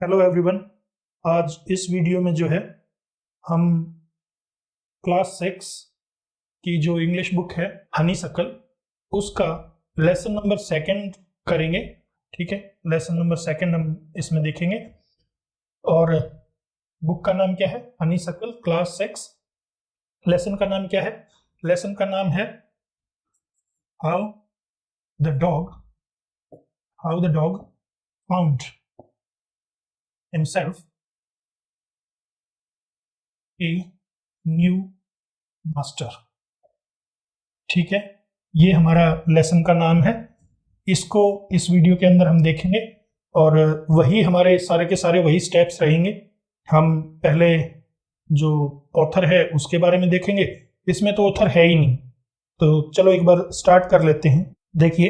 Hello everyone. आज इस video में जो है हम क्लास 6 की जो इंग्लिश बुक है हनीसकल उसका लेसन नंबर 2 करेंगे। ठीक है, लेसन नंबर 2 हम इसमें देखेंगे और बुक का नाम क्या है? Honeysuckle class 6। लेसन का नाम क्या है? लेसन का नाम है how the dog found himself a new master. ठीक है, ये हमारा लेसन का नाम है। इसको इस वीडियो के अंदर हम देखेंगे और वही हमारे सारे के सारे वही स्टेप्स रहेंगे। हम पहले जो ऑथर है उसके बारे में देखेंगे। इसमें तो ऑथर है ही नहीं, तो चलो एक बार स्टार्ट कर लेते हैं। देखिए,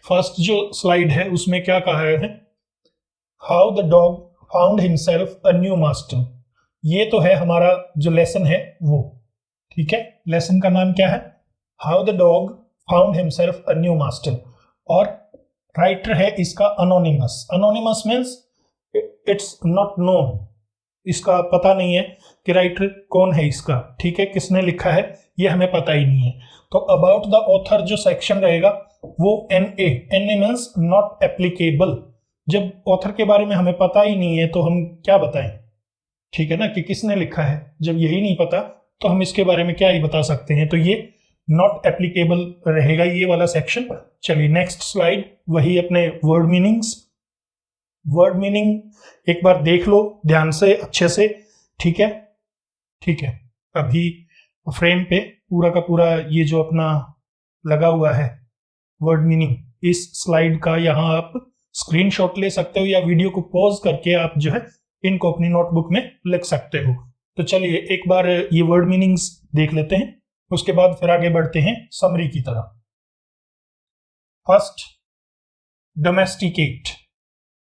फर्स्ट जो स्लाइड है उसमें क्या कहा है, how the dog found himself a new master. ये तो है हमारा जो लेसन है वो। ठीक है, लेसन का नाम क्या है? How the dog found himself a new master. और राइटर है इसका anonymous. Anonymous means it's not known, इसका पता नहीं है कि राइटर कौन है इसका। ठीक है, किसने लिखा है ये हमें पता ही नहीं है। तो अबाउट द ऑथर जो सेक्शन रहेगा वो NA मीन्स नॉट एप्लीकेबल। जब ऑथर के बारे में हमें पता ही नहीं है तो हम क्या बताएं? ठीक है ना, कि किसने लिखा है। जब यही नहीं पता तो हम इसके बारे में क्या ही बता सकते हैं। तो ये नॉट एप्लीकेबल रहेगा ये वाला सेक्शन। चलिए नेक्स्ट स्लाइड, वही अपने वर्ड मीनिंग्स। वर्ड मीनिंग एक बार देख लो ध्यान से, अच्छे से। ठीक है, ठीक है। अभी फ्रेम पे पूरा का पूरा ये जो अपना लगा हुआ है वर्ड मीनिंग, इस स्लाइड का यहाँ आप स्क्रीनशॉट ले सकते हो या वीडियो को पॉज करके आप जो है इनको अपनी नोटबुक में लिख सकते हो। तो चलिए एक बार ये वर्ड मीनिंग्स देख लेते हैं, उसके बाद फिर आगे बढ़ते हैं समरी की तरफ। First, domesticate.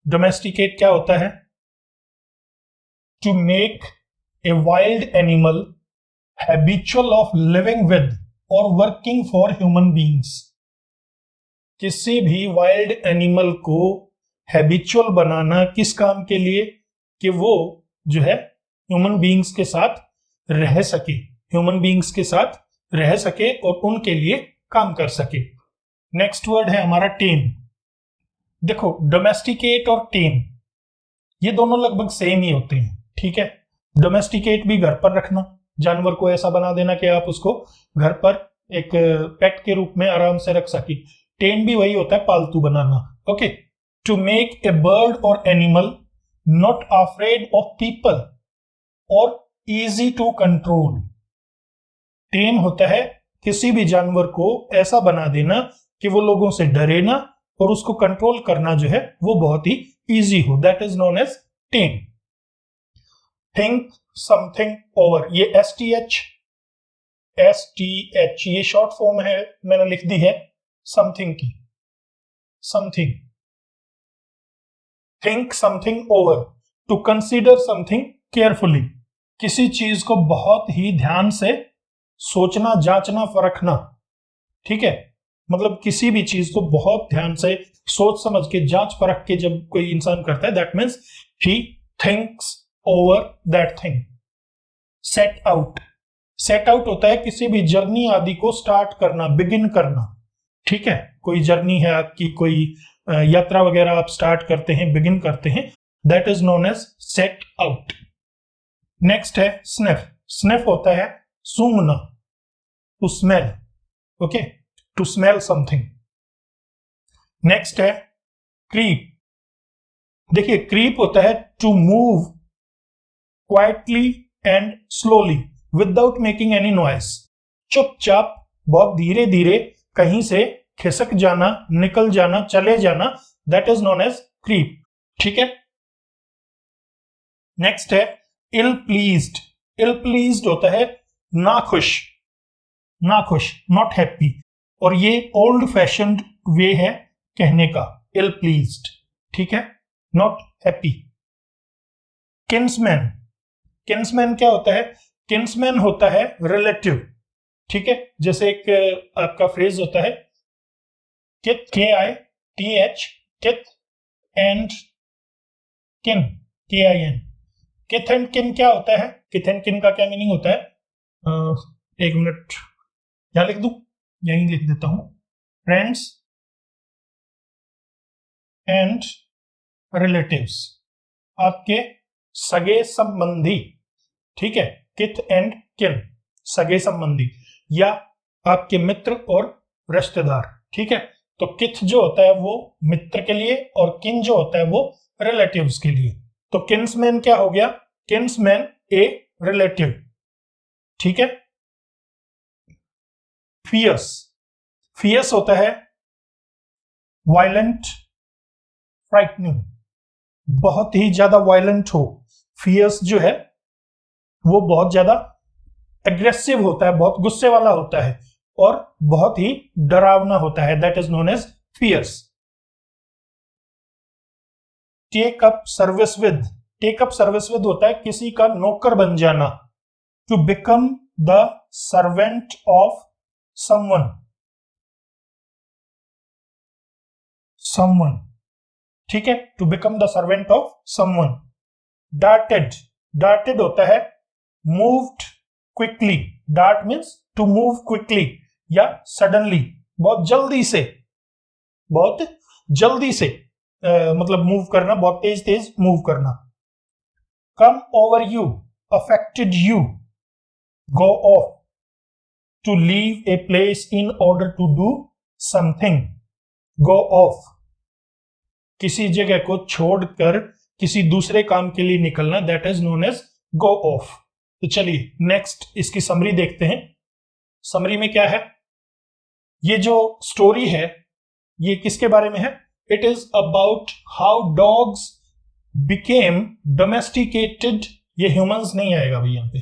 डोमेस्टिकेट क्या होता है? To make a wild animal habitual of living with और वर्किंग फॉर ह्यूमन बींग्स। किसी भी वाइल्ड एनिमल को हैबिचुअल बनाना, किस काम के लिए? कि वो जो है ह्यूमन बींग्स के साथ रह सके, ह्यूमन बींग्स के साथ रह सके और उनके लिए काम कर सके। नेक्स्ट वर्ड है हमारा टेम। देखो, डोमेस्टिकेट और टेम ये दोनों लगभग सेम ही होते हैं। ठीक है, डोमेस्टिकेट भी घर पर रखना, जानवर को ऐसा बना देना कि आप उसको घर पर एक पेट के रूप में आराम से रख सके। टेम भी वही होता है, पालतू बनाना। Okay, to make a bird और animal not afraid of people और इजी टू कंट्रोल। टेम होता है किसी भी जानवर को ऐसा बना देना कि वो लोगों से डरे ना और उसको कंट्रोल करना जो है वो बहुत ही इजी हो। That is known as tame. Think something over, ये STH ये शॉर्ट फॉर्म है, मैंने लिख दी है समथिंग की। Something, think something over, to consider something carefully. किसी चीज को बहुत ही ध्यान से सोचना, जांचना, परखना। ठीक है, मतलब किसी भी चीज को बहुत ध्यान से सोच समझ के जांच परख के जब कोई इंसान करता है, that means he thinks over that thing. Set out, set out होता है किसी भी जर्नी आदि को स्टार्ट करना, बिगिन करना। ठीक है, कोई जर्नी है आपकी, कोई यात्रा वगैरह आप स्टार्ट करते हैं, बिगिन करते हैं, that is known as set out. Next है स्निफ। स्निफ होता है सूंघना, to smell. Okay, to smell something. Next है क्रीप। देखिए, क्रीप होता है to move quietly and slowly without making any noise. चुपचाप बहुत धीरे धीरे कहीं से खिसक जाना, निकल जाना, चले जाना, that is known as creep. ठीक है, नेक्स्ट है इल प्लीज्ड। इल प्लीज्ड होता है नाखुश, नाखुश, नॉट हैप्पी। और ये ओल्ड फैशन्ड वे है कहने का, इल प्लीज्ड। ठीक है, नॉट हैप्पी। किन्समैन। किन्समैन क्या होता है? किन्समैन होता है रिलेटिव। ठीक है, जैसे एक आपका फ्रेज होता है किथ, KITH, किथ एंड किन। KIN। किथ एंड किन क्या होता है? किथ एंड किन का क्या मीनिंग होता है? एक मिनट, क्या लिख दूं? यहीं लिख देता हूं, फ्रेंड्स एंड रिलेटिव्स, आपके सगे संबंधी। ठीक है, किथ एंड किन, सगे संबंधी या आपके मित्र और रिश्तेदार। ठीक है, तो किथ जो होता है वो मित्र के लिए और किन जो होता है वो रिलेटिव्स के लिए। तो किन्समैन क्या हो गया? Kinsman a relative. ठीक है, फियर्स, फियर्स होता है वायलेंट, फ्राइटनिंग, बहुत ही ज्यादा वायलेंट हो। फियर्स जो है वो बहुत ज्यादा एग्रेसिव होता है, बहुत गुस्से वाला होता है और बहुत ही डरावना होता है, that is known as fierce. Take up service with, take up service with होता है किसी का नौकर बन जाना, to become the servant of someone, someone. ठीक है, to become the servant of someone. Darted, darted होता है moved quickly, dart means to move quickly या सडनली, बहुत जल्दी से, बहुत जल्दी से मतलब मूव करना, बहुत तेज तेज मूव करना। Come over you, affected you, go off, to leave a place in order to do something, go off, किसी जगह को छोड़कर किसी दूसरे काम के लिए निकलना, that is known as go off. तो चलिए नेक्स्ट इसकी समरी देखते हैं। समरी में क्या है? ये जो स्टोरी है ये किसके बारे में है? It is about how dogs became domesticated, ये ह्यूमंस नहीं आएगा भाई यहां पे,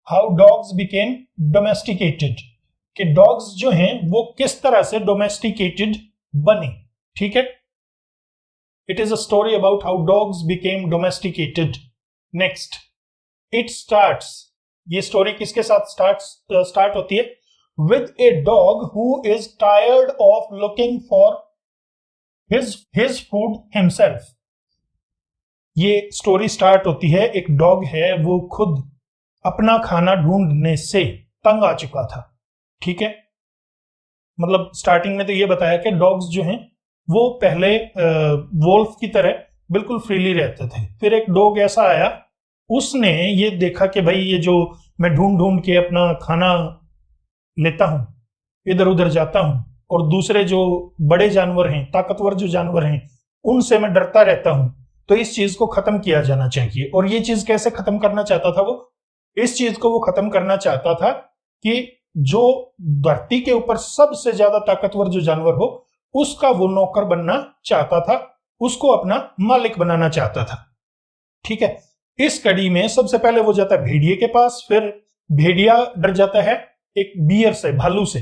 हाउ डॉग्स बिकेम डोमेस्टिकेटेड, कि डॉग्स जो हैं वो किस तरह से डोमेस्टिकेटेड बने। ठीक है, it is a story about how dogs became domesticated. Next, it starts, ये स्टोरी किसके साथ स्टार्ट होती है? With a dog who is tired of looking for his food himself. ये स्टोरी स्टार्ट होती है, एक डॉग है वो खुद अपना खाना ढूंढने से तंग आ चुका था। ठीक है, मतलब स्टार्टिंग में तो ये बताया कि डॉग्स जो हैं वो पहले वोल्फ की तरह बिल्कुल फ्रीली रहते थे, फिर एक डॉग ऐसा आया, उसने ये देखा कि भाई ये जो मैं ढूंढ ढूंढ के अपना खाना लेता हूं, इधर उधर जाता हूं और दूसरे जो बड़े जानवर हैं, ताकतवर जो जानवर हैं, उनसे मैं डरता रहता हूं, तो इस चीज को खत्म किया जाना चाहिए। और ये चीज कैसे खत्म करना चाहता था वो? इस चीज को वो खत्म करना चाहता था कि जो धरती के ऊपर सबसे ज्यादा ताकतवर जो जानवर हो उसका वो नौकर बनना चाहता था, उसको अपना मालिक बनाना चाहता था। ठीक है, इस कड़ी में सबसे पहले वो जाता है भेड़िए के पास, फिर भेड़िया डर जाता है एक बियर से, भालू से,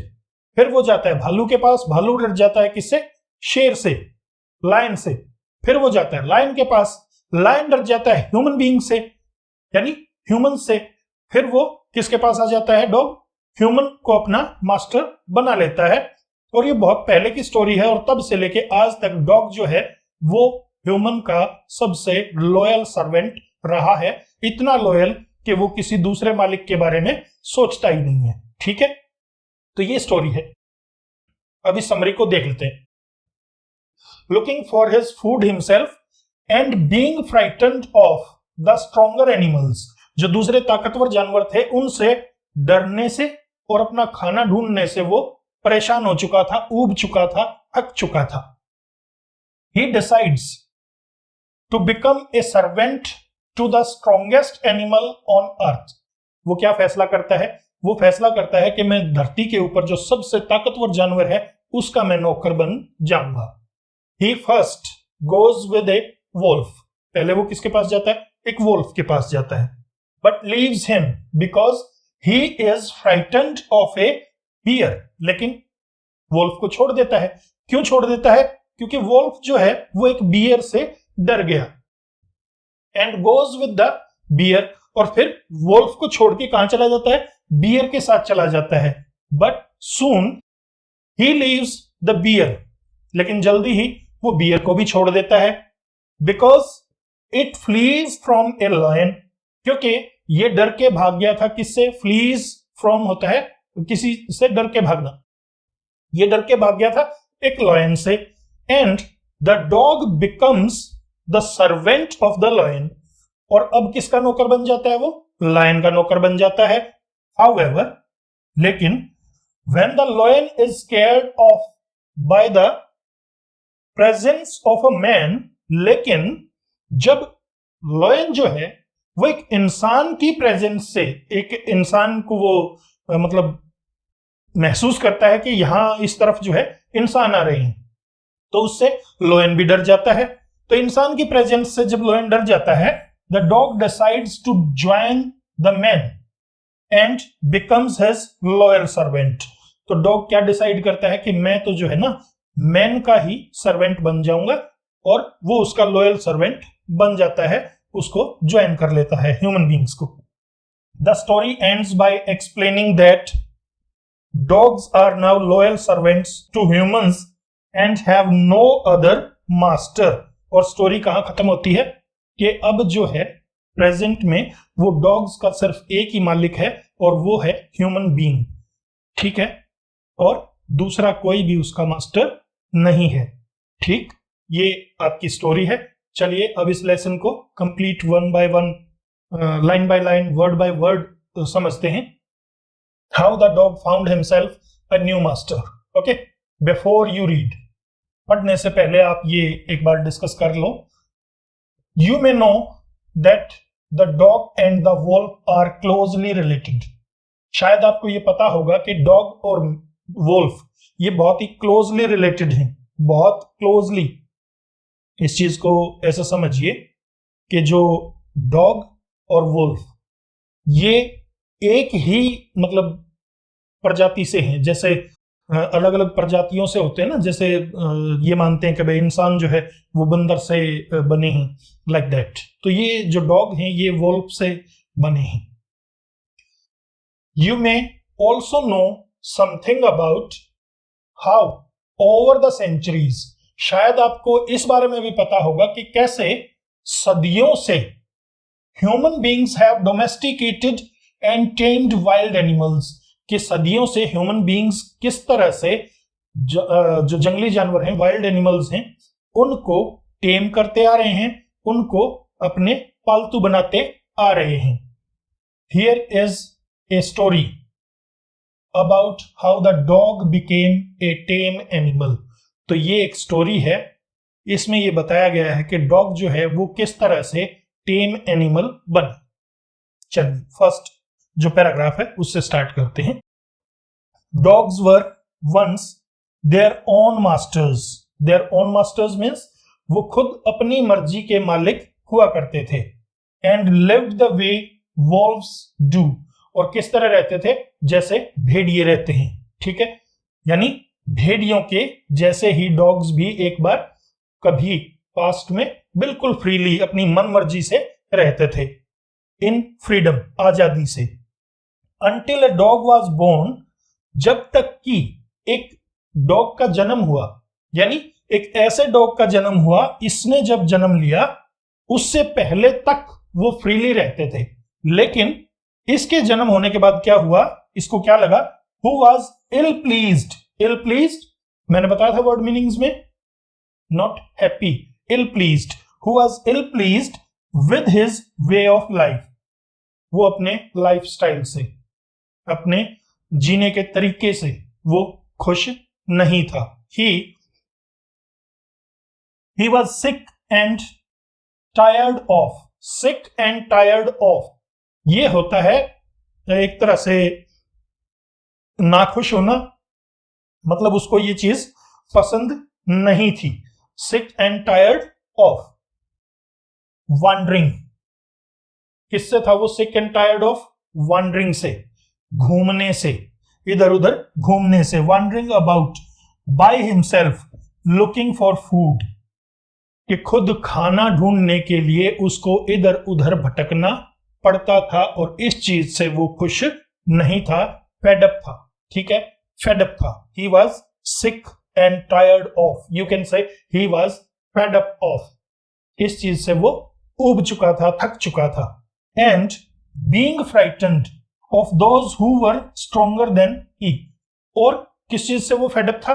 फिर वो जाता है भालू के पास, भालू डर जाता है किससे? शेर से, लायन से, फिर वो जाता है लायन के पास, लायन डर जाता है ह्यूमन बीइंग से, यानी ह्यूमन से, फिर वो किसके पास आ जाता है? डॉग, ह्यूमन को अपना मास्टर बना लेता है। और ये बहुत पहले की स्टोरी है और तब से लेके आज तक डॉग जो है वो ह्यूमन का सबसे लॉयल सर्वेंट रहा है, इतना लॉयल कि वो किसी दूसरे मालिक के बारे में सोचता ही नहीं है। ठीक है, तो ये स्टोरी है। अभी समरी को देख लेते हैं। Looking for his food himself and being frightened of the stronger animals, जो दूसरे ताकतवर जानवर थे उनसे डरने से और अपना खाना ढूंढने से वो परेशान हो चुका था, ऊब चुका था, थक चुका था। He decides to become a servant to the strongest animal on earth. वो क्या फैसला करता है? वो फैसला करता है कि मैं धरती के ऊपर जो सबसे ताकतवर जानवर है उसका मैं नौकर बन जाऊंगा। He first goes with a wolf. पहले वो किसके पास जाता है? एक वोल्फ के पास जाता है। But leaves him because he is frightened of a bear. लेकिन वोल्फ को छोड़ देता है। क्यों छोड़ देता है? क्योंकि वोल्फ जो है वो एक बियर से डर गया। And goes with the bear, और फिर वोल्फ को छोड़ के कहां चला जाता है? बियर के साथ चला जाता है। But soon he leaves the bear, लेकिन जल्दी ही वो बियर को भी छोड़ देता है। Because it flees from a lion, क्योंकि ये डर के भाग गया था। किससे? फ्लीज फ्रॉम होता है किसी से डर के भागना, ये डर के भाग गया था एक लायन से। And the dog becomes the servant of the lion, और अब किसका नौकर बन जाता है? वो लायन का नौकर बन जाता है। हाउएवर, लेकिन when the lion is scared of by the presence of a man, लेकिन जब लायन जो है वो एक इंसान की प्रेजेंस से, एक इंसान को वो मतलब महसूस करता है कि यहां इस तरफ जो है इंसान आ रहे हैं, तो उससे लायन भी डर जाता है। तो इंसान की प्रेजेंस से जब लायन डर जाता है, the dog decides to join the man and becomes his loyal servant. तो डॉग क्या डिसाइड करता है कि मैं तो जो है ना मैन का ही सर्वेंट बन जाऊंगा, और वो उसका लॉयल सर्वेंट बन जाता है, उसको ज्वाइन कर लेता है ह्यूमन बींग्स को। The story ends by explaining that dogs are now loyal servants to humans and have no other master. और स्टोरी कहां खत्म होती है कि अब जो है प्रेजेंट में वो डॉग्स का सिर्फ एक ही मालिक है, और वो है ह्यूमन बीइंग, ठीक है, और दूसरा कोई भी उसका मास्टर नहीं है। ठीक, ये आपकी स्टोरी है। चलिए अब इस लेसन को complete one by one, line by line, word by word समझते हैं। How the dog found himself a new master. Okay, before you read, पढ़ने से पहले आप ये एक बार डिस्कस कर लो। You may know that the dog and the wolf are closely related. शायद आपको ये पता होगा कि डॉग और वोल्फ ये बहुत ही क्लोजली रिलेटेड हैं, बहुत क्लोजली। इस चीज को ऐसा समझिए कि जो डॉग और वोल्फ ये एक ही मतलब प्रजाति से हैं। जैसे अलग अलग प्रजातियों से होते हैं ना, जैसे ये मानते हैं कि भाई इंसान जो है वो बंदर से बने हैं, लाइक दैट। तो ये जो डॉग हैं ये वोल्फ से बने हैं। You may also know something about how over the centuries, शायद आपको इस बारे में भी पता होगा कि कैसे सदियों से human beings have domesticated and tamed wild animals, कि सदियों से ह्यूमन बींग्स किस तरह से जो जंगली जानवर हैं, वाइल्ड एनिमल्स हैं, उनको टेम करते आ रहे हैं, उनको अपने पालतू बनाते आ रहे हैं। Here is a story about how the dog became a tame animal। तो ये एक स्टोरी है, इसमें ये बताया गया है कि डॉग जो है वो किस तरह से टेम एनिमल बना। चलिए फर्स्ट जो पैराग्राफ है उससे स्टार्ट करते हैं। Dogs were once their own masters. Their own masters means वो खुद अपनी मर्जी के मालिक हुआ करते थे। And lived the way wolves do, और किस तरह रहते थे? जैसे भेड़िए रहते हैं, ठीक है, यानी भेड़ियों के जैसे ही डॉग्स भी एक बार कभी पास्ट में बिल्कुल फ्रीली अपनी मन मर्जी से रहते थे, इन फ्रीडम, आजादी से। Until a dog was born, जब तक कि एक डॉग का जन्म हुआ, यानी एक ऐसे डॉग का जन्म हुआ, इसने जब जन्म लिया उससे पहले तक वो फ्रीली रहते थे। लेकिन इसके जन्म होने के बाद क्या हुआ? इसको क्या लगा? Who was ill pleased? Ill pleased मैंने बताया था वर्ड मीनिंग्स में, not happy, ill pleased। Who was ill pleased with his way of life? वो अपने लाइफ स्टाइल से, अपने जीने के तरीके से वो खुश नहीं था। He was sick and tired of। sick and tired of ये होता है एक तरह से नाखुश होना, मतलब उसको ये चीज पसंद नहीं थी। sick and tired of wandering, किससे था वो sick and tired of? wandering से, घूमने से, इधर उधर घूमने से। wandering about by himself looking for food, कि खुद खाना ढूंढने के लिए उसको इधर उधर भटकना पड़ता था, और इस चीज से वो खुश नहीं था, फेडअप था, ठीक है, फेडअप था। He was sick and tired of, you can say he was fed up of, इस चीज से वो ऊब चुका था, थक चुका था। And being frightened of those who were stronger than he, और किस चीज से वो फेडअप था?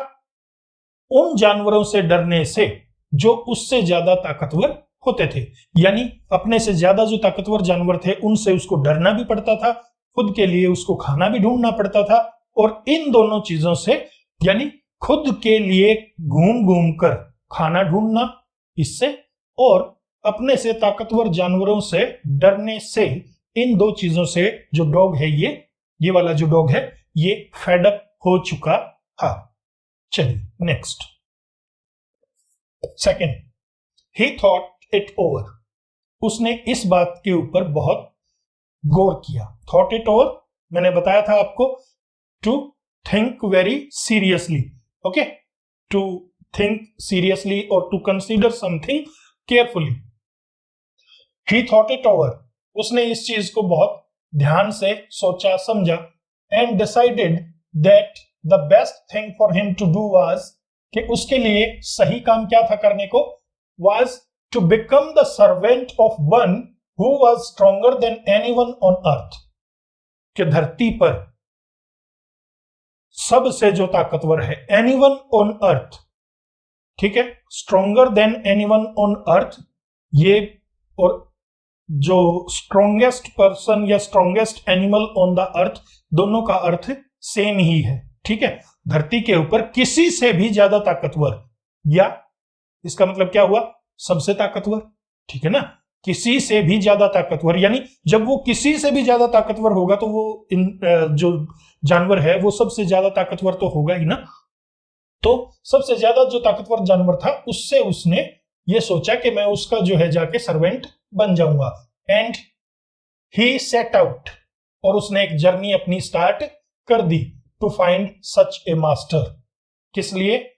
उन जानवरों से डरने से जो उससे ज्यादा ताकतवर होते थे। यानी अपने से ज्यादा जो ताकतवर जानवर थे उनसे उसको डरना भी पड़ता था, खुद के लिए उसको खाना भी ढूंढना पड़ता था। और इन दोनों चीजों से, यानी खुद के लिए घूम घूम कर खाना ढूंढना इससे, और अपने से ताकतवर जानवरों से डरने से, इन दो चीजों से जो डॉग है, ये वाला जो डॉग है, ये फेडअप हो चुका था। चलिए next, second, he thought it over, उसने इस बात के ऊपर बहुत गौर किया। थॉट इट ओवर मैंने बताया था आपको, to think very seriously, okay, to think seriously और to consider something carefully. He thought it over, उसने इस चीज को बहुत ध्यान से सोचा समझा। And decided that the best thing for him to do was, कि उसके लिए सही काम क्या था करने को? Was to become the servant of one who was stronger than anyone on earth, कि धरती पर सबसे जो ताकतवर है, एनीवन ऑन अर्थ, ठीक है, स्ट्रोंगर देन एनीवन ऑन अर्थ, ये, और जो स्ट्रोंगेस्ट पर्सन या strongest animal on the earth, दोनों का अर्थ सेम ही है, ठीक है। धरती के ऊपर किसी से भी ज्यादा ताकतवर, या इसका मतलब क्या हुआ? सबसे ताकतवर, ठीक है ना, किसी से भी ज्यादा ताकतवर। यानी जब वो किसी से भी ज्यादा ताकतवर होगा तो वो जो जानवर है वो सबसे ज्यादा ताकतवर तो होगा ही ना। तो सबसे ज्यादा जो ताकतवर जानवर था उससे उसने ये सोचा कि मैं उसका जो है जाके सर्वेंट बन जाऊंगा। एंड ही सेट आउट, और उसने एक जर्नी अपनी स्टार्ट कर दी, to find such a master, किस लिए?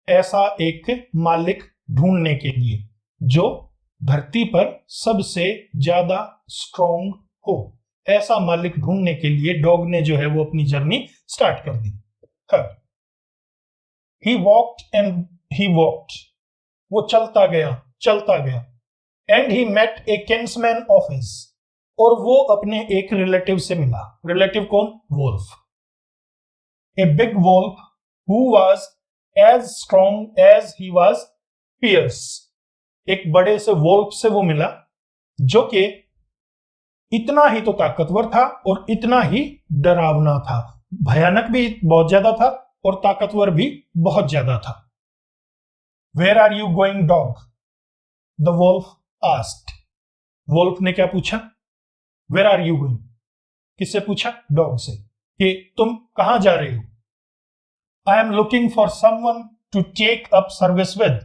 ऐसा एक मालिक ढूंढने के लिए जो धरती पर सबसे ज्यादा स्ट्रॉन्ग हो। ऐसा मालिक ढूंढने के लिए डॉग ने जो है वो अपनी जर्नी स्टार्ट कर दी। Third, he walked and he walked, वो चलता गया। And he met a kinsman of his, और वो अपने एक रिलेटिव से मिला। रिलेटिव कौन? Wolf. A big wolf who was as strong as he was fierce, एक बड़े से वोल्फ से वो मिला जो कि इतना ही तो ताकतवर था और इतना ही डरावना था। भयानक भी बहुत ज्यादा था और ताकतवर भी बहुत ज्यादा था। Where are you going dog, the wolf asked, wolf ने क्या पूछा? वेयर आर यू गोइंग, किससे पूछा? डॉग से, कि तुम कहां जा रहे हो? I am looking for someone to take up service with,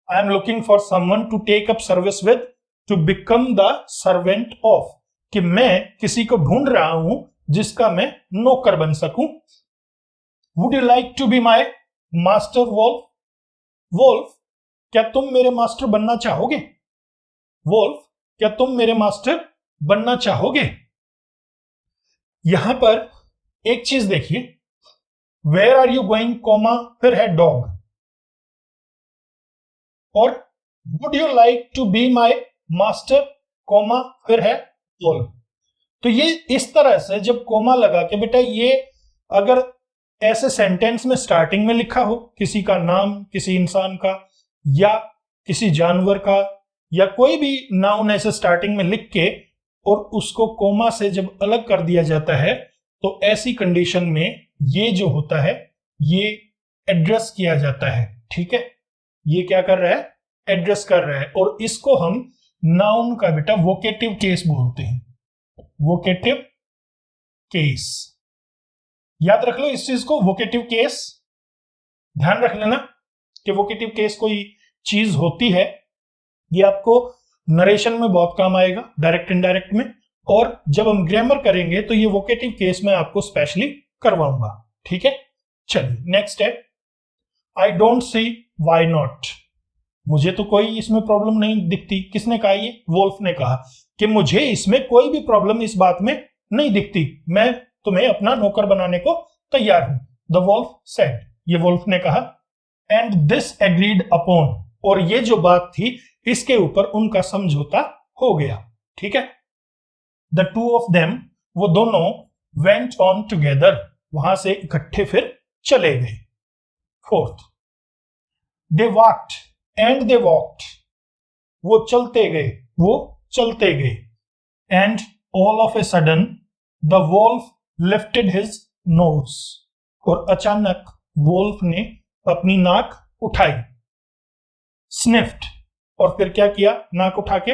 I am looking for someone to take up service with, to become the servant of, कि मैं किसी को ढूंढ रहा हूं जिसका मैं नौकर बन सकूं। Would you like to be my master wolf, wolf क्या तुम मेरे मास्टर बनना चाहोगे? वोल्फ क्या तुम मेरे मास्टर बनना चाहोगे? यहां पर एक चीज देखिए, where are you going comma, फिर है डॉग, और would you like to be my master comma, फिर है वोल्फ। तो ये इस तरह से जब कोमा लगा के, बेटा ये अगर ऐसे सेंटेंस में स्टार्टिंग में लिखा हो किसी का नाम, किसी इंसान का या किसी जानवर का, या कोई भी नाउन ऐसे स्टार्टिंग में लिख के और उसको कोमा से जब अलग कर दिया जाता है, तो ऐसी कंडीशन में ये जो होता है ये एड्रेस किया जाता है, ठीक है। ये क्या कर रहा है? एड्रेस कर रहा है, और इसको हम नाउन का बेटा वोकेटिव केस बोलते हैं। वोकेटिव केस, याद रख लो इस चीज को, वोकेटिव केस ध्यान रख लेना कि वोकेटिव केस कोई चीज होती है, ये आपको नरेशन में बहुत काम आएगा, डायरेक्ट इनडायरेक्ट में, और जब हम ग्रामर करेंगे तो ये वोकेटिव केस में आपको स्पेशली करवाऊंगा, ठीक है। चलिए नेक्स्ट है, I don't see why not, मुझे तो कोई इसमें प्रॉब्लम नहीं दिखती। किसने कहा? ये वोल्फ ने कहा कि मुझे इसमें कोई भी प्रॉब्लम इस बात में नहीं दिखती, मैं तुम्हें अपना नौकर बनाने को तैयार हूं। द वोल्फ सेड, ये वोल्फ ने कहा। एंड दिस एग्रीड अपॉन, और ये जो बात थी इसके ऊपर उनका समझौता हो गया। ठीक है, द टू ऑफ देम, वो दोनों वेंट ऑन टुगेदर, वहां से इकट्ठे फिर चले गए। Fourth, they walked and they walked, वो चलते गए, वो चलते गए। And all of a sudden the Wolff lifted his nose, और अचानक वोल्फ ने अपनी नाक उठाई। स्निफ्ड, और फिर क्या किया, नाक उठा के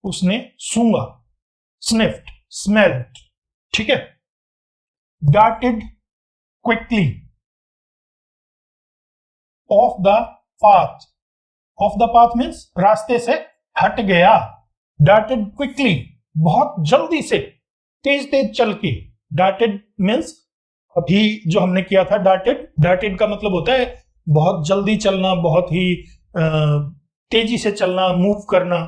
उसने सूंघा। Sniffed, smelled. ठीक है। Darted quickly off the path, off the path means रास्ते से हट गया। डार्टेड क्विकली, बहुत जल्दी से, तेज तेज चल के। डार्टेड मीन्स अभी जो हमने किया था डार्टेड, डार्टेड का मतलब होता है बहुत जल्दी चलना, बहुत ही तेजी से चलना, मूव करना।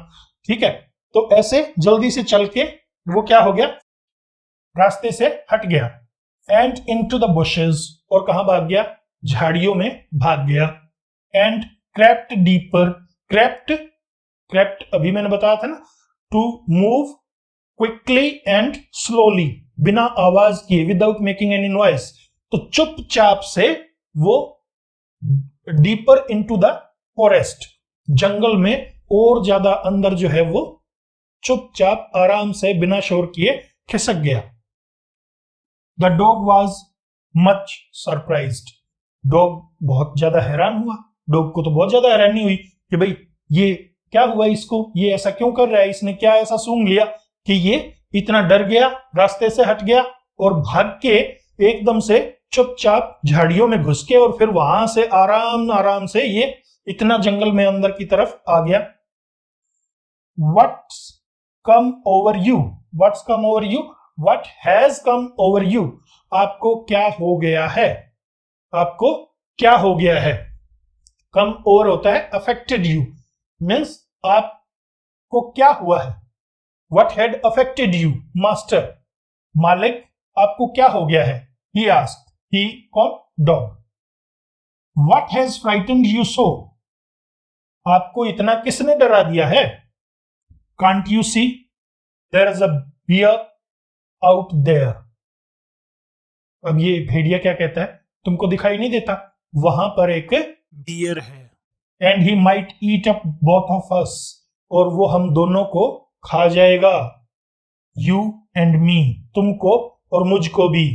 ठीक है, तो ऐसे जल्दी से चल के वो क्या हो गया, रास्ते से हट गया। एंड इनटू द बुशेस, और कहां भाग गया, झाड़ियों में भाग गया। And crept deeper, crept, crept अभी मैंने बताया था ना, to move quickly and slowly, बिना आवाज किए, विदाउट मेकिंग एनी नॉइस। तो चुपचाप से वो डीपर इनटू द फॉरेस्ट, जंगल में और ज्यादा अंदर जो है वो चुपचाप आराम से बिना शोर किए खिसक गया। The dog was much surprised, dog बहुत ज्यादा हैरान हुआ। डॉग को तो बहुत ज्यादा हैरानी हुई कि भाई ये क्या हुआ, इसको ये ऐसा क्यों कर रहा है, इसने क्या ऐसा सूंघ लिया कि ये इतना डर गया, रास्ते से हट गया और भाग के एकदम से चुपचाप झाड़ियों में घुस के और फिर वहां से आराम आराम से ये इतना जंगल में अंदर की तरफ आ गया। What's come over you? What's come over you? What has come over you? आपको क्या हो गया है, आपको क्या हो गया है। come over होता है affected you, means आपको क्या हुआ है। What had affected you? Master, मालिक, आपको क्या हो गया है। He asked, he कौन, dog. What has frightened you so? आपको इतना किसने डरा दिया है। Can't you see? There is a bear out there. अब ये भेड़िया क्या कहता है, तुमको दिखाई नहीं देता, वहां पर एक बियर है। And he might eat up both of us, और वो हम दोनों को खा जाएगा। You and me, तुमको और मुझको भी।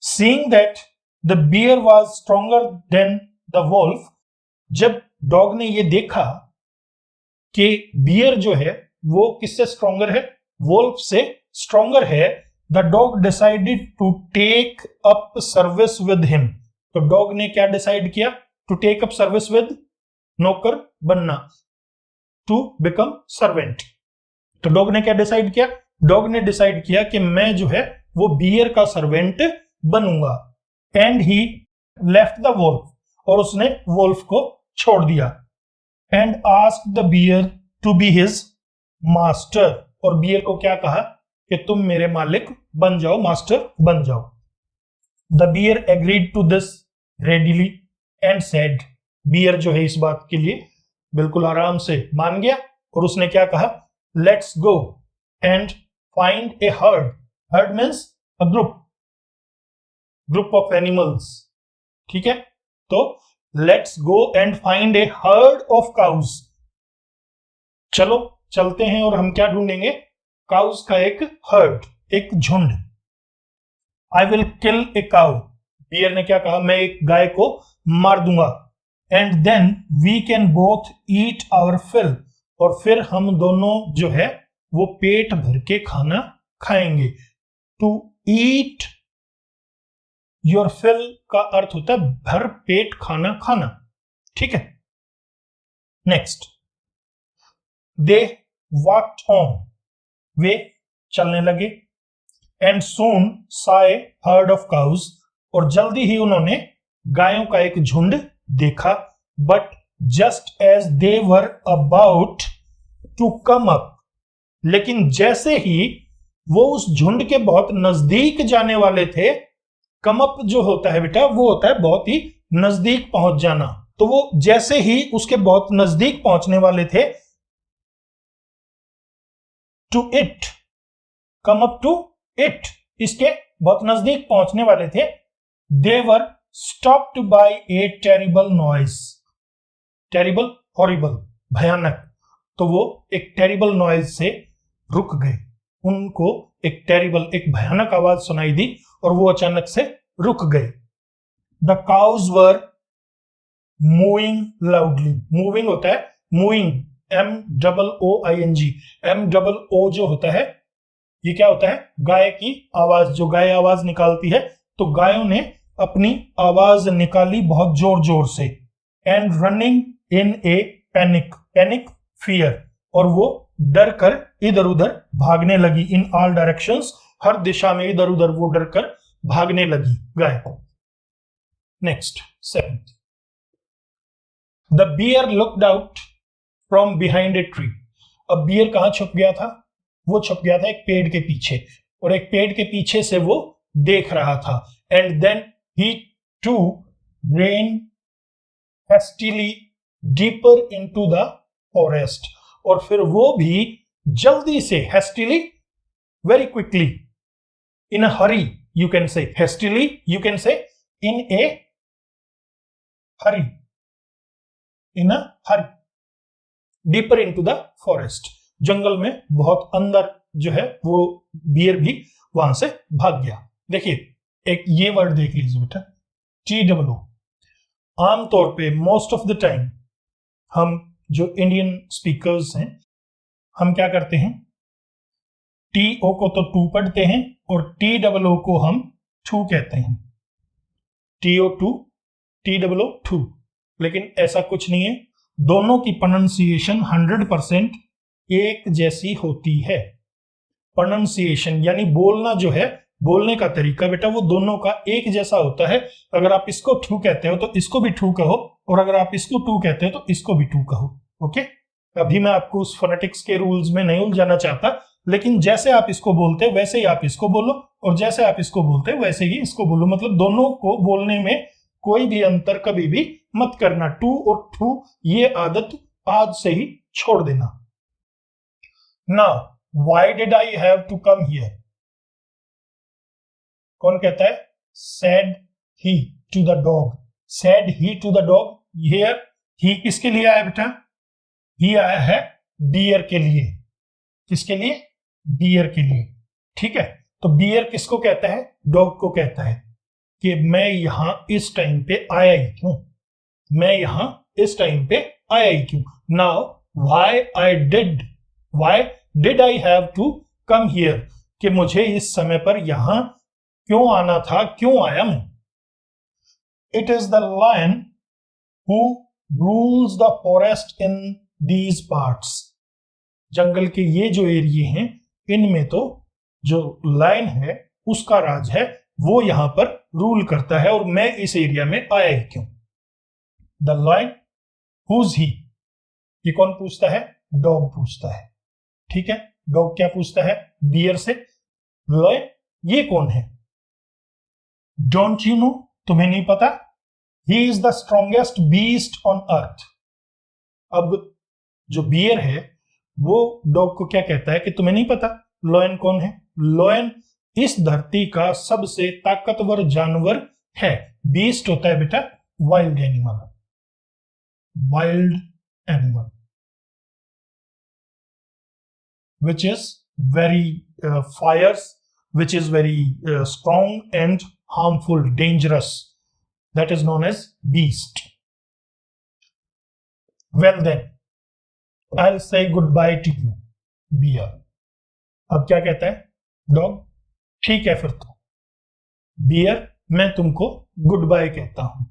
Seeing that the bear was stronger than the wolf, जब डॉग ने ये देखा कि बियर जो है वो किससे स्ट्रॉन्गर है, वोल्फ से स्ट्रॉन्गर है, the dog decided to take up service with him. तो डॉग ने क्या डिसाइड किया, to take up service with, नौकर बनना, टू बिकम सर्वेंट। तो डॉग ने क्या डिसाइड किया, डॉग ने डिसाइड किया कि मैं जो है वो बियर का सर्वेंट बनूंगा। And he left the wolf, और उसने वोल्फ को छोड़ दिया। And asked the bear to be his master, और बियर को क्या कहा कि तुम मेरे मालिक बन जाओ, मास्टर बन जाओ। The bear agreed to this readily and said, bear जो है इस बात के लिए बिल्कुल आराम से मान गया और उसने क्या कहा, let's go and find A heard. Heard means a group of animals. ठीक है, तो let's go and find A herd of cause, चलो चलते हैं और हम क्या ढूंढेंगे, काउज का एक हर्ड, एक झुंड। I will kill a cow, bear ने क्या कहा, मैं एक गाय को मार दूंगा। And then we can both eat our fill, और फिर हम दोनों जो है वो पेट भर के खाना खाएंगे। टू ईट योर फिल का अर्थ होता है भर पेट खाना खाना। ठीक है, नेक्स्ट, दे वॉक्ड ऑन, वे चलने लगे। And soon saw a herd of cows, और जल्दी ही उन्होंने गायों का एक झुंड देखा। But just as they were about to come up, लेकिन जैसे ही वो उस झुंड के बहुत नजदीक जाने वाले थे, कम अप जो होता है बेटा वो होता है बहुत ही नजदीक पहुंच जाना, तो वो जैसे ही उसके बहुत नजदीक पहुंचने वाले थे, to it, come up to it, इसके बहुत नजदीक पहुंचने वाले थे, they were stopped by a terrible noise. Terrible, horrible, भयानक। तो वो एक टेरिबल नॉइज से रुक गए, उनको एक टेरिबल, एक भयानक आवाज सुनाई दी और वो अचानक से रुक गए। The cows were moving loudly. Moving होता है मूविंग, MOOING। MOO जो होता है, ये क्या होता है? गाय की आवाज। जो गाय आवाज निकालती है, तो गायों ने अपनी आवाज निकाली बहुत जोर जोर से। And running in A panic, panic fear, और वो डर कर इधर उधर भागने लगी। इन ऑल डायरेक्शंस, हर दिशा में इधर उधर वो डर कर भागने लगी गाय। Next, 7th, the bear looked out from behind a tree. अब बियर कहां छुप गया था? वो छुप गया था एक पेड़ के पीछे, और एक पेड़ के पीछे से वो देख रहा था। And then he too ran hastily deeper into the forest, और फिर वो भी जल्दी से, hastily, very quickly, in a hurry, you can say hastily, you can say in a hurry, in a hurry, deeper into the forest, जंगल में बहुत अंदर जो है वो बियर भी वहां से भाग गया। देखिए एक ये वर्ड देख लीजिए बेटा, TOO। आमतौर पे मोस्ट ऑफ द टाइम हम जो इंडियन स्पीकर्स हैं, हम क्या करते हैं? TO को तो टू पढ़ते हैं और TOO को हम टू कहते हैं। TO2, TOO to. लेकिन ऐसा कुछ नहीं है, दोनों की प्रोनाउंसिएशन 100% एक जैसी होती है। प्रोनाउंसिएशन यानी बोलना जो है, बोलने का तरीका बेटा, वो दोनों का एक जैसा होता है। अगर आप इसको टू कहते हो तो इसको भी टू कहो, और अगर आप इसको टू कहते हो तो इसको भी टू कहो। ओके, अभी मैं आपको उस फोनेटिक्स के रूल्स में नहीं उलझाना चाहता, लेकिन जैसे आप इसको बोलते हैं वैसे ही आप इसको बोलो, और जैसे आप इसको बोलते हैं वैसे ही इसको बोलो। मतलब दोनों को बोलने में कोई भी अंतर कभी भी मत करना। टू और टू, ये आदत आज से ही छोड़ देना। Now why did I have to come here? कौन कहता है? said he to the dog, said he to the dog। here he किसके लिए आया बेटा? he आया है बियर के लिए। किसके लिए? बियर के लिए। ठीक है, तो बियर किसको कहता है? डॉग को कहता है कि मैं यहां इस टाइम पे आया ही क्यों, मैं यहां इस टाइम पे आया ही क्यों। Now why did I have to come here, कि मुझे इस समय पर यहां क्यों आना था, क्यों आया मैं। It is the lion who rules the forest in these parts. जंगल के ये जो एरिए हैं, इनमें तो जो लायन है उसका राज है, वो यहां पर रूल करता है, और मैं इस एरिया में आया ही क्यों। द लायन हुज ही, ये कौन पूछता है? डॉग पूछता है। ठीक है, डॉग क्या पूछता है बियर से? लायन ये कौन है? डोंट यू नो, तुम्हें नहीं पता? He is the strongest beast on earth. अब जो बियर है वो डॉग को क्या कहता है कि तुम्हें नहीं पता लायन कौन है? लायन इस धरती का सबसे ताकतवर जानवर है। बीस्ट होता है बेटा wild animal, wild animal which is very fierce, which is very strong and harmful, dangerous. That is known as beast. Well then, I'll say goodbye to you, bear. अब क्या कहता है डॉग? ठीक है फिर तो बियर, मैं तुमको गुड बाय कहता हूं।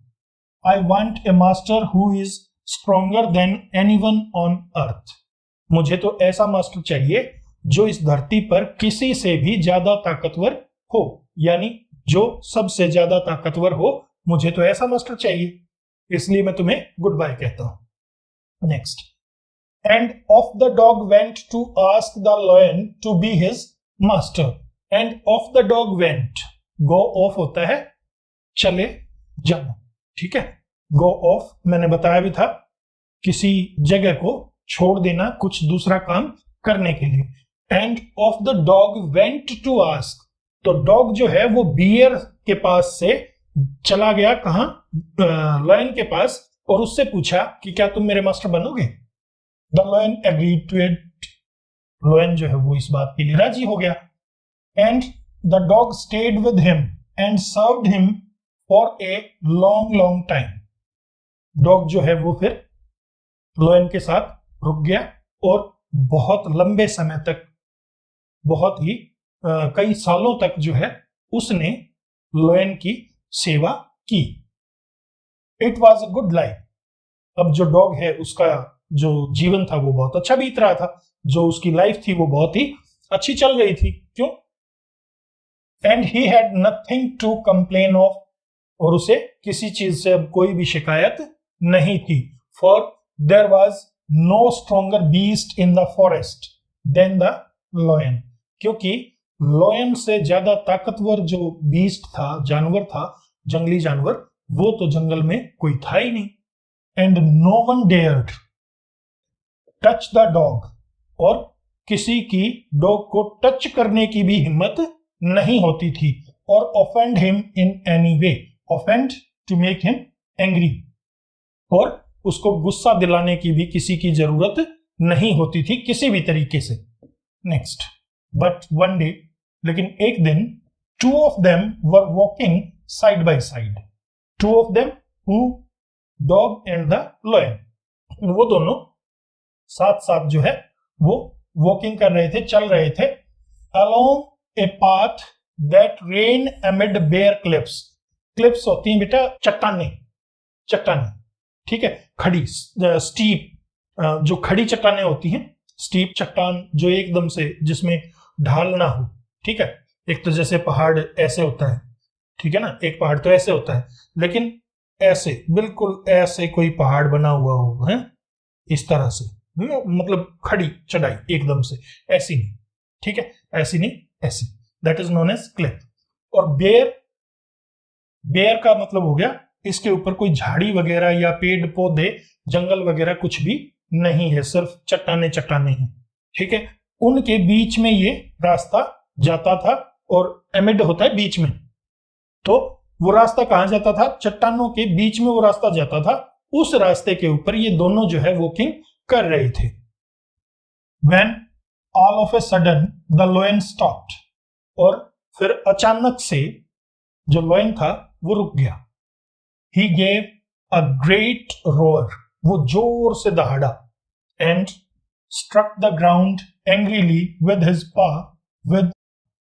I want a master who is stronger than anyone on earth. मुझे तो ऐसा मास्टर चाहिए जो इस धरती पर किसी से भी ज्यादा ताकतवर हो, यानी जो सबसे ज्यादा ताकतवर हो, मुझे तो ऐसा मास्टर चाहिए, इसलिए मैं तुम्हें गुड बाय कहता हूं। Next, and off the dog went to ask the lion to be his master. And off the dog went, go off होता है चले जाना। ठीक है, गो ऑफ मैंने बताया भी था, किसी जगह को छोड़ देना कुछ दूसरा काम करने के लिए। And off the dog went to ask, तो डॉग जो है वो बियर के पास से चला गया, कहां, लायन के पास, और उससे पूछा कि क्या तुम मेरे मास्टर बनोगे। The lion agreed to it, lion जो है वो इस बात के लिए राजी हो गया। And the dog stayed with him and served him for a long long time, dog जो है वो फिर लायन के साथ रुक गया और बहुत लंबे समय तक, बहुत ही कई सालों तक जो है उसने लायन की सेवा की। It was a good life, अब जो डॉग है उसका जो जीवन था वो बहुत अच्छा बीत रहा था, जो उसकी लाइफ थी वो बहुत ही अच्छी चल रही थी। क्यों? And he had nothing to complain of, और उसे किसी चीज से अब कोई भी शिकायत नहीं थी। For there was no stronger beast in the forest than the lion, क्योंकि लायन से ज्यादा ताकतवर जो बीस्ट था, जानवर था, जंगली जानवर, वो तो जंगल में कोई था ही नहीं। And no one dared touch the dog, और किसी की डॉग को टच करने की भी हिम्मत नहीं होती थी। और offend him in any way, offend to make him angry, और उसको गुस्सा दिलाने की भी किसी की जरूरत नहीं होती थी किसी भी तरीके से। नेक्स्ट, बट वन डे, लेकिन एक दिन, two of them were walking side by side, two of them who, dog and the lion, वो दोनों साथ साथ जो है वो वॉकिंग कर रहे थे, चल रहे थे, along a path that ran amid bare cliffs, cliffs होती हैं बेटा चट्टाने, चट्टाने, ठीक है, खड़ी स्टीप, जो खड़ी चट्टाने होती हैं, स्टीप चट्टान जो एकदम से जिसमें ढाल ना हो, ठीक है, एक तो जैसे पहाड़ ऐसे होता है, ठीक है ना, एक पहाड़ तो ऐसे होता है, लेकिन ऐसे बिल्कुल ऐसे कोई पहाड़ बना हुआ हो है इस तरह से, मतलब खड़ी चढ़ाई एकदम से, ऐसी नहीं, ठीक है, ऐसी नहीं, ऐसी, that is known as cliff. और बेयर, बेयर का मतलब हो गया इसके ऊपर कोई झाड़ी वगैरह या पेड़ पौधे जंगल वगैरह कुछ भी नहीं है, सिर्फ चट्टाने चट्टाने हैं, ठीक है। उनके बीच में ये रास्ता जाता था, और एमिड होता है बीच में, तो वो रास्ता कहां जाता था, चट्टानों के बीच में वो रास्ता जाता था, उस रास्ते के ऊपर ये दोनों जो है वॉकिंग कर रहे थे। When all of a sudden the lion stopped, और फिर अचानक से जो लायन था वो रुक गया। He gave a great roar, वो जोर से दहाड़ा, and struck the ground angrily with his paw with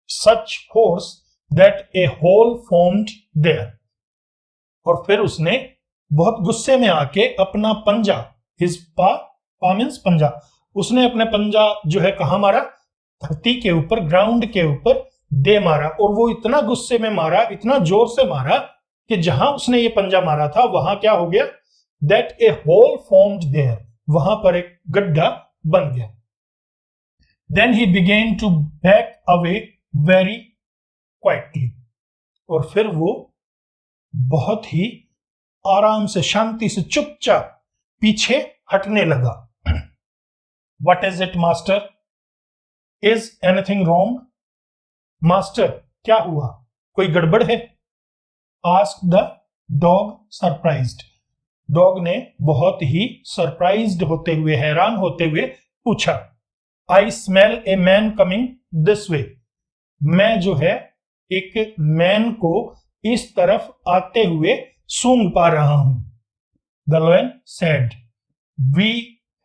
such force that a hole formed there, और फिर उसने बहुत गुस्से में आके अपना पंजा, his paw, paw means पंजा, उसने अपने पंजा जो है कहां मारा, धरती के ऊपर, ग्राउंड के ऊपर दे मारा, और वो इतना गुस्से में मारा, इतना जोर से मारा कि जहां उसने ये पंजा मारा था वहां क्या हो गया, that a hole formed there, वहां पर एक गड्ढा बन गया। Then he began to back away very quietly, और फिर वो बहुत ही आराम से, शांति से, चुपचाप पीछे हटने लगा। What is it, master? Is anything wrong? Master क्या हुआ, कोई गड़बड़ है? Asked the dog surprised, dog ने बहुत ही सरप्राइज्ड होते हुए, हैरान होते हुए पूछा। I smell a man coming this way, मैं जो है एक मैन को इस तरफ आते हुए सूंघ पा रहा हूं। The lion said, we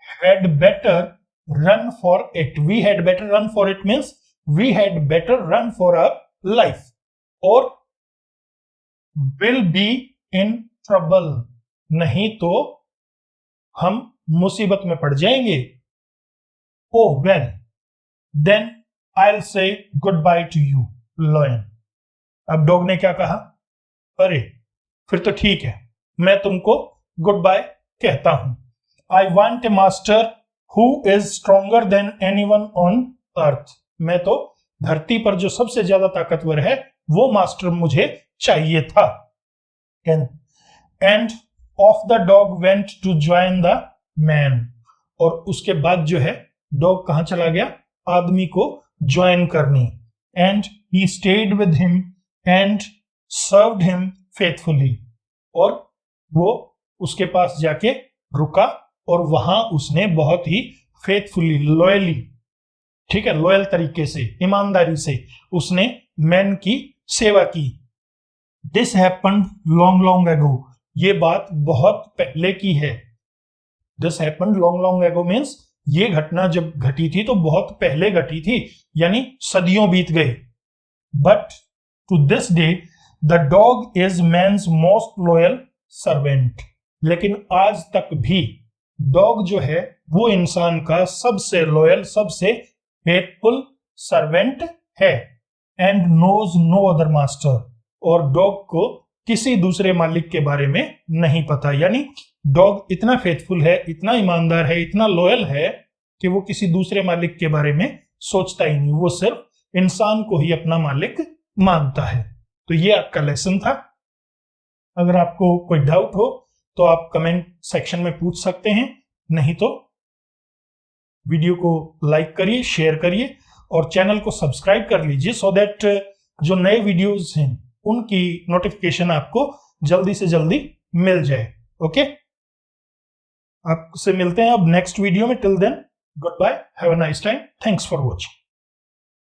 had better run for it, we had better run for it means we had better run for our life, or will be in trouble, नहीं तो हम मुसीबत में पड़ जाएंगे। Oh well, then I'll say goodbye to you, lion, अब dog ने क्या कहा, अरे फिर तो ठीक है, मैं तुमको गुड बाय कहता हूं। I want a master who is stronger than anyone on earth, मैं तो धरती पर जो सबसे ज्यादा ताकतवर है वो मास्टर मुझे चाहिए था। And off the dog went to join the man, और उसके बाद जो है डॉग कहां चला गया, आदमी को ज्वाइन करनी। And he stayed with him and served him faithfully, और वो उसके पास जाके रुका और वहां उसने बहुत ही फेथफुली, लॉयली, ठीक है, लॉयल तरीके से, ईमानदारी से उसने मैन की सेवा की। This happened long long ago, ये बात बहुत पहले की है। This happened long long ago means ये घटना जब घटी थी तो बहुत पहले घटी थी, यानी सदियों बीत गए। But to this day the dog is man's most loyal servant, लेकिन आज तक भी डॉग जो है वो इंसान का सबसे लॉयल, सबसे फेथफुल सर्वेंट है। And knows no other master, और डॉग को किसी दूसरे मालिक के बारे में नहीं पता, यानी डॉग इतना फेथफुल है, इतना ईमानदार है, इतना लॉयल है कि वो किसी दूसरे मालिक के बारे में सोचता ही नहीं, वो सिर्फ इंसान को ही अपना मालिक मानता है। तो ये आपका लेसन था। अगर आपको कोई डाउट हो तो आप कमेंट सेक्शन में पूछ सकते हैं, नहीं तो वीडियो को लाइक करिए, शेयर करिए और चैनल को सब्सक्राइब कर लीजिए, सो दैट जो नए वीडियोस हैं उनकी नोटिफिकेशन आपको जल्दी से जल्दी मिल जाए। ओके, आपसे मिलते हैं अब नेक्स्ट वीडियो में। Till then, good bye, have a nice time, thanks for watching.